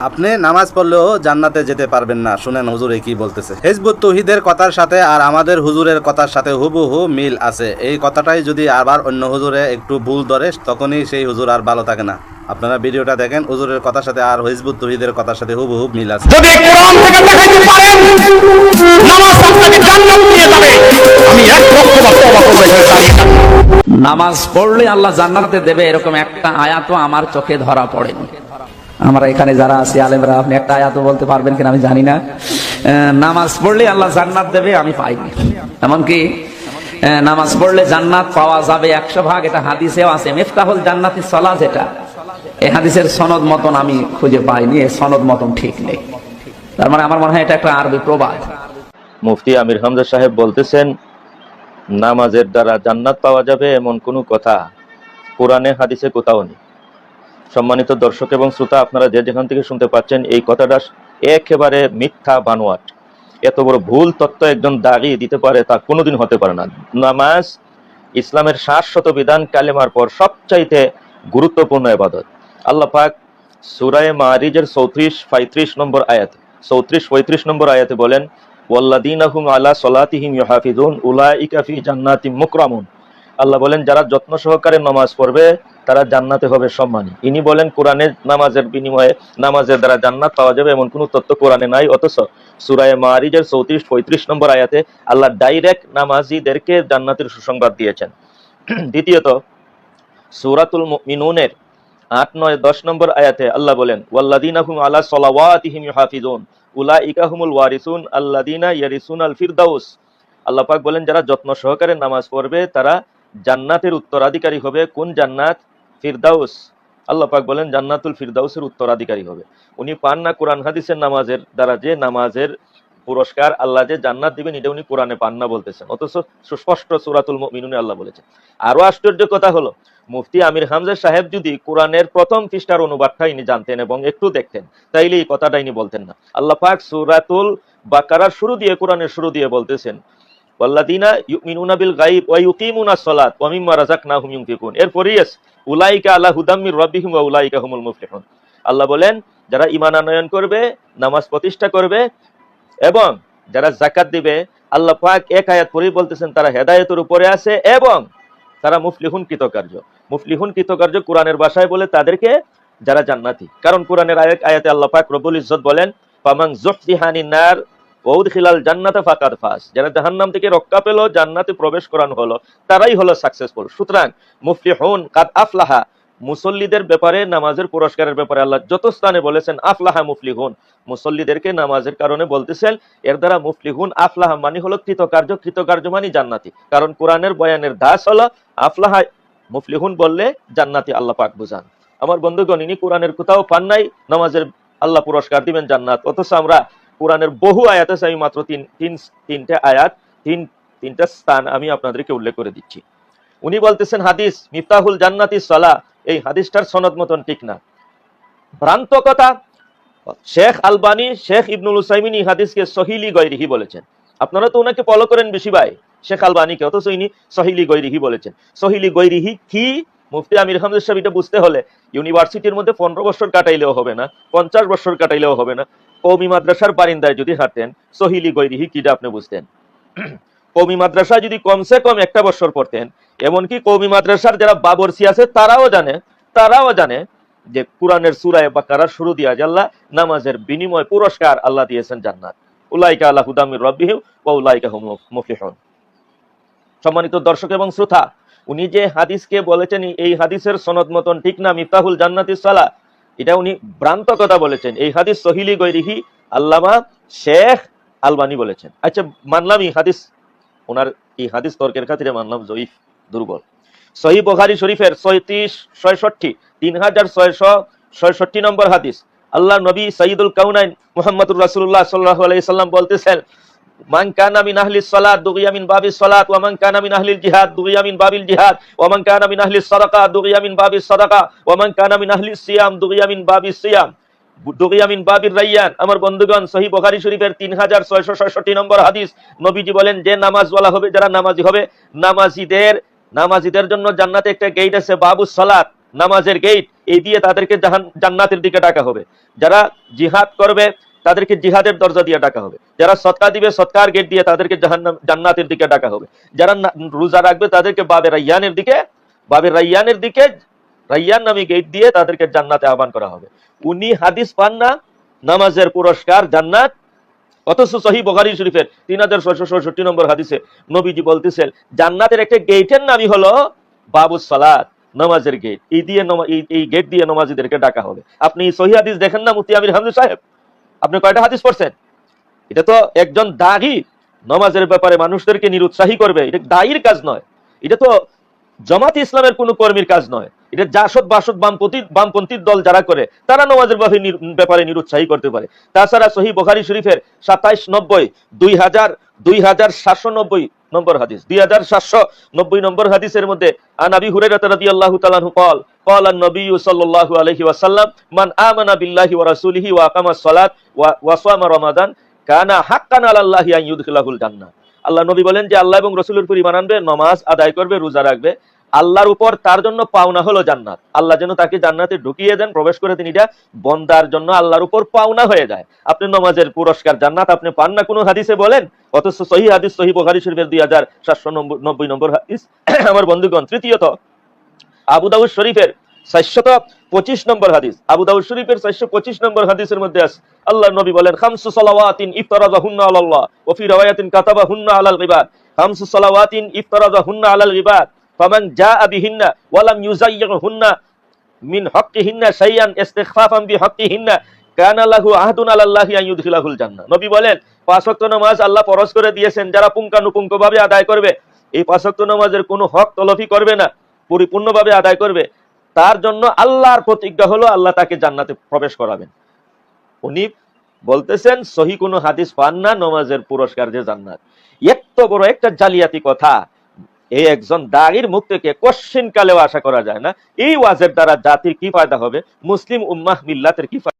আপনি নামাজ পড়লেও জান্নাতে যেতে পারবেন না। শুনেন হুজুর কি বলতেছে। হিজবুত তৌহিদের কথার সাথে আর আমাদের হুজুরের কথার সাথে হুবহু মিল আছে। এই কথাটাই যদি আবার অন্য হুজুরে একটু ভুল ধরে তখনই সেই হুজুর আর ভালো থাকে না। আপনারা ভিডিওটা দেখেন, হুজুরের কথার সাথে আর হিজবুত তৌহিদের কথার সাথে হুবহু মিল আছে। যদি কোরআন থেকে দেখাইতে পারেন নামাজ আপনাকে জান্নাত নিয়ে যাবে, আমি 1 লক্ষ বার তওবা করব এখানে দাঁড়িয়ে। নামাজ পড়লে আল্লাহ জান্নাতে দেবে এরকম একটা আয়াতও আমার চোখে ধরা পড়েনি। আমরা এখানে যারা আছি আলেমরা, আপনি একটা আয়াতও বলতে পারবেন কিনা আমি জানি না। নামাজ পড়লে আল্লাহ জান্নাত দেবে আমি পাইনি। এমনকি নামাজ পড়লে জান্নাত পাওয়া যাবে 100 ভাগ, এটা হাদিসেও আছে। মিফতাহুল জান্নাতি সালাত, যেটা এই হাদিসের সনদ মতন আমি খুঁজে পাইনি, এই সনদ মতন ঠিক নেই। তার মানে আমার মনে হয় এটা একটা আরবি প্রবাদ। মুফতি আমির হামজা সাহেব বলতেছেন, নামাজের দ্বারা জান্নাত পাওয়া যাবে এমন কোনো কথা কোরআনে হাদিসে কোথাও নেই। সম্মানিত দর্শক এবং শ্রোতা, আপনারা যে যেখান থেকে শুনতে পাচ্ছেন, এই কথাটা একেবারে মিথ্যা বানোয়াট। এত বড় ভুল তত্ত্ব একজন দাগি দিতে পারে তা কোনোদিন হতে পারে না। নামাজ ইসলামের 60 বিধান কালেমার পর সবচাইতে গুরুত্বপূর্ণ ইবাদত। আল্লাহ পাক সূরা মারিজের 34-35 নম্বর আয়াত, 34-35 নম্বর আয়াতে বলেন, ওয়াল্লাযীনা হুম আলা সলাতিহিম ইউহাফিজুন উলাইকা ফি জান্নাতিম মুকরামুন। আল্লাহ বলেন, যারা যত্ন সহকারে নামাজ পড়বে তারা জান্নাতে হবে সম্মানী। ইনি বলেন কোরআনের নামাজের বিনিময়ে নামাজের দ্বারা জান্নাত পাওয়া যাবে এমন কোনো তত্ত্ব কোরআনে নাই। অথচ সূরা মারিজের 34-35 নম্বর আয়াতে আল্লাহ ডাইরেক্ট নামাজীদেরকে জান্নাতের সুসংবাদ দিয়েছেন। দ্বিতীয়ত, সূরাতুল মুমিনুনের 8-9-10 নম্বর আয়াতে আল্লাহ বলেন, ওয়াল্লাযীনা হুম আলা সলাওয়াতিহিম ইউহাফিজুন উলাইকা হুমুল ওয়ারিসুন আল্লাযীনা ইয়ারিসুনাল ফিরদাউস। আল্লাহ পাক বলেন, যারা যত্ন সহকারে নামাজ পড়বে তারা জান্নাতের উত্তরাধিকারী হবে। কোন জান্নাত? ফিরদাউস। আল্লাহ পাক বলেন জান্নাতুল ফিরদাউসের উত্তরাধিকারী হবে। উনি পান না কোরআন হাদিসের নামাজের দ্বারা যে নামাজের পুরস্কার আল্লাহ যে জান্নাত দিবেন, এটা উনি কোরআনে পান না বলতেছেন, অথচ সুস্পষ্ট সূরাতুল মুমিনুনে আল্লাহ বলেছেন। আরো আশ্চর্য কথা হলো, মুফতি আমির হামজা সাহেব যদি কোরআনের প্রথম পৃষ্ঠার অনুবাদটা ইনি জানতেন এবং একটু দেখতেন, তাইলে এই কথাটা ইনি বলতেন না। আল্লাহ পাক সূরাতুল বাকারার শুরু দিয়ে, কোরআনের শুরু দিয়ে বলতেছেন, ওয়াল্লাযীনা ইউমিনুনা বিল গায়ব ওয়া ইউকিমুনাস সালাত ওয়া মিম্মা রাযাকনাহুম ইউনফিকুন। এরপরই উলাইকা আলা হুদাম মির রাব্বিহিম ওয়া উলাইকা হুমুল মুফলিহুন। আল্লাহ বলেন, যারা ঈমান আনয়ন করবে, নামাজ প্রতিষ্ঠা করবে এবং যারা যাকাত দিবে, আল্লাহ পাক এক আয়াত পরেই বলতেছেন তারা হেদায়েতের উপরে আছে এবং তারা মুফলিহুন কৃতকার্য। মুফলিহুন কৃতকার্য কোরআনের ভাষায় বলে তাদেরকে যারা জান্নাতি। কারণ কোরআনের আয়াতে আল্লাহ পাক রব্বুল ইজ্জত বলেন, ফামান যুহজিহানিন নার ওয়া উদখিলাল জান্নাতা ফাকাদ ফাজ। যারা জাহান্নাম থেকে রক্ষা পেল, জান্নাতে প্রবেশ করানো হলো, তারাই হলো সাকসেসফুল। সুতরাং মুফলিহুন কাদ আফলাহা, মুসল্লিদের ব্যাপারে, নামাজের পুরস্কারের ব্যাপারে আল্লাহ যত স্থানে বলেছেন আফলাহা মুফলিহুন, মুসল্লিদেরকে নামাজের কারণে বলতেছেন। এর দ্বারা মুফলিহুন আফলাহা মানে হলো কৃতকার্য, কৃতকার্য মানে জান্নাতি। কারণ কোরআনের বয়ানের দাস হলো আফলাহা, মুফলিহুন বললে জান্নাতি আল্লাহ পাক বুঝান। আমার বন্ধুগণ, ইনি কোরআনের কোথাও পান নাই নামাজের আল্লাহ পুরস্কার দিবেন জান্নাত, অথচ আমরা কোরআনের বহু আয়াত আছে, আমি মাত্র তিনটা আয়াত, তিনটা স্থান আমি আপনাদেরকে উল্লেখ করে দিচ্ছি। উনি বলতেছেন হাদিস মিফতাহুল জান্নাতি সালাহ, এই হাদিসটার সনদ মতন ঠিক না, ভ্রান্ত কথা। শেখ আলবানী, শেখ ইবনুল উসাইমিন এই হাদিসকে সহিলি গৈরিহি বলেছেন। আপনারা তো ওনাকে ফলো করেন বেশি ভাই, শেখ আলবানীকে, অথচ ইনি সহিলি গৈরিহি বলেছেন। সহিলি গৈরিহি কি? মুফতি আমির হামজা সাহেব এটা বুঝতে হলে ইউনিভার্সিটির মধ্যে 15 বছর কাটাইলেও হবে না, 50 বছর কাটাইলেও হবে না। কওমি মাদ্রাসার বারিন্দায় যদি হাঁটেন, সহিলি গৈরিহি কিটা আপনি বুঝতেন। কওমি মাদ্রাসায় যদি কমসে কম 1 বছর পড়তেন, এমনকি কওমি মাদ্রাসার যারা বাবরসি আছে তারাও জানে যে কোরআনের সূরা বাকারার শুরু দিয়ে আল্লাহ নামাজের বিনিময় পুরস্কার আল্লাহ দিয়েছেন জান্নাত। উলাইকা আলা হুদাম মির রাব্বিহিম ওয়া উলাইকা হুমুল মুফলিহুন। সম্মানিত দর্শক এবং শ্রোতা, উনি যে হাদিসকে বলেছেন এই হাদিসের সনদ মতন ঠিক না, মিফতাহুল জান্নাতিস সালাহ, এটা উনি ভ্রান্ত কথা বলেছেন। এই হাদিস সহিলি গৈরিহি আল্লামা শেখ আলবানী বলেছেন। আচ্ছা, মানলাম এই হাদিস, ওনার এই হাদিস তর্কের খাতিরে মানলাম জয়ীফ, দুর্বল। সহিহ বুখারী শরীফের 3666 নম্বর হাদিস, আল্লাহ নবী সাইয়্যিদুল কাউনাইন মুহাম্মদুর রাসূলুল্লাহ সাল্লাল্লাহু আলাইহি সাল্লাম বলতেছেন, মান কানা মিন আহলিস সালাত দুগিয়া মিন বাবিস সালাত ওয়া মান কানা মিন আহলিল জিহাদ দুগিয়া মিন বাবিল জিহাদ ওয়া মান কানা মিন আহলিস সাদাকা দুগিয়া মিন বাবিস সাদাকা ওয়া মান কানা মিন আহলিস সিয়াম দুগিয়া মিন বাবিস সিয়াম দুগিয়া মিন বাবির রায়্যান। আমার বন্ধুগণ, সহিহ বুখারী শরীফের 3666 নম্বর হাদিস, নবীজি বলেন, যে নামাজওয়ালা হবে, যারা নামাজি হবে, নামাজিদের জন্য জান্নাতে একটা গেট আছে বাবুস সালাত, নামাজের গেট, এই দিয়ে তাদেরকে জান্নাতের দিকে ডাকা হবে। যারা জিহাদ করবে তাদেরকে জিহাদের দরজা দিয়ে ডাকা হবে। যারা সদকা দিবে সদকার গেট দিয়ে তাদেরকে জান্নাতের দিকে ডাকা হবে। যারা রোজা রাখবে তাদেরকে বাবে রাইয়ানের দিকে রাইয়ান নামী গেট দিয়ে তাদেরকে জান্নাতে আহ্বান করা হবে। উনি হাদিস পান না নামাজের পুরস্কার জান্নাত, অথচ সহিহ বুখারী শরীফের 3666 নম্বর হাদিসে নবীজি বলতেছেন জান্নাতের একটা গেটের নামই হলো বাবুস সালাত, নামাজের গেট। এই গেট দিয়ে নামাজীদেরকে ডাকা হবে। আপনি সহিহ হাদিস দেখেন না মুফতি আমির হামজা সাহেব? আপনি কয়টা হাদিস পড়ছেন? এটা তো একজন দাগী নামাজের ব্যাপারে মানুষদেরকে নিরুৎসাহী করবে, এটা দায়ীর কাজ নয়। এটা তো জামাত ইসলামের কোন কর্মীর কাজ নয়। এটা জাসদ বাসদ বামপন্থী দল যারা করে তারা নামাজের ব্যাপারে নিরুৎসাহী করতে পারে। তাছাড়া সহিহ বুখারী শরীফের 2790 2790 নম্বর হাদিস, 2790 নম্বর হাদিসের মধ্যে আন আবি হুরায়রা রাদিয়াল্লাহু তাআলা আনহু قال قال النبي صلى الله عليه وسلم من آمن بالله ورسوله وأقام الصلاة وصام رمضان كان حقا على الله أن يدخله الجنة। আল্লাহ নবী বলেন যে আল্লাহ এবং রাসূলের উপর ঈমান আনবে, নামাজ আদায় করবে, রোজা রাখবে, আল্লাহর উপর তার জন্য পাওনা হলো জান্নাত। আল্লাহ যেন তাকে জান্নাতে ঢুকিয়ে দেন, প্রবেশ করে দেন, এটা বন্দার জন্য আল্লাহর উপর পাওনা হয়ে যায়। আপনি নামাজের পুরস্কার জান্নাত আপনি পান না কোনো হাদিসে বলেন, অথচ সহিহ হাদিস সহিহ বুখারী শরীফের 2790 নম্বর হাদিস। আমার বন্ধুগণ, তৃতীয়ত আবু দাউদ শরীফের 425 নম্বর হাদিস, আবু দাউদ শরীফের 425 নম্বর হাদিসের মধ্যে আছে আল্লাহর নবী বলেন খামসু সালাওয়াতিন ইফতারাযাহুন্না আলাল্লাহ ওয়া ফি riwayatin কাতাবাহুন্না আলাল ইবাদ। খামসু সালাওয়াতিন ইফতারাযাহুন্না আলাল ইবাদ ফামান জাআ বিহিন্না ওয়া লাম ইউযায়্যিহুন্না মিন হাক্কিহিন্না শাইআন ইস্তিগফাফান বিহাক্কিহিন্না কানা লাহু আহদুন আলাল্লাহি আন ইউদখিলাহুল জান্নাহ। নবী বলেন 5 ওয়াক্ত নামাজ আল্লাহ ফরজ করে দিয়েছেন, যারা পুঙ্খানুপুঙ্খভাবে আদায় করবে, এই 5 ওয়াক্ত নামাজের কোনো হক তলফি করবে না, পরিপূর্ণভাবে আদায় করবে, তার জন্য আল্লাহর প্রতিজ্ঞা হলো আল্লাহ তাকে জান্নাতে প্রবেশ করাবেন। উনি বলতেছেন সহি কোনো হাদিস পান না নামাজের পুরস্কার যে জান্নাত। এত বড় একটা জালিয়াতি কথা এই একজন দাগীর মুখ থেকে কোশ্চিন কালেও আশা করা যায় না। এই ওয়াজের দ্বারা জাতির কি ফায়দা হবে, মুসলিম উম্মাহ মিল্লাতের কি ফায়দা?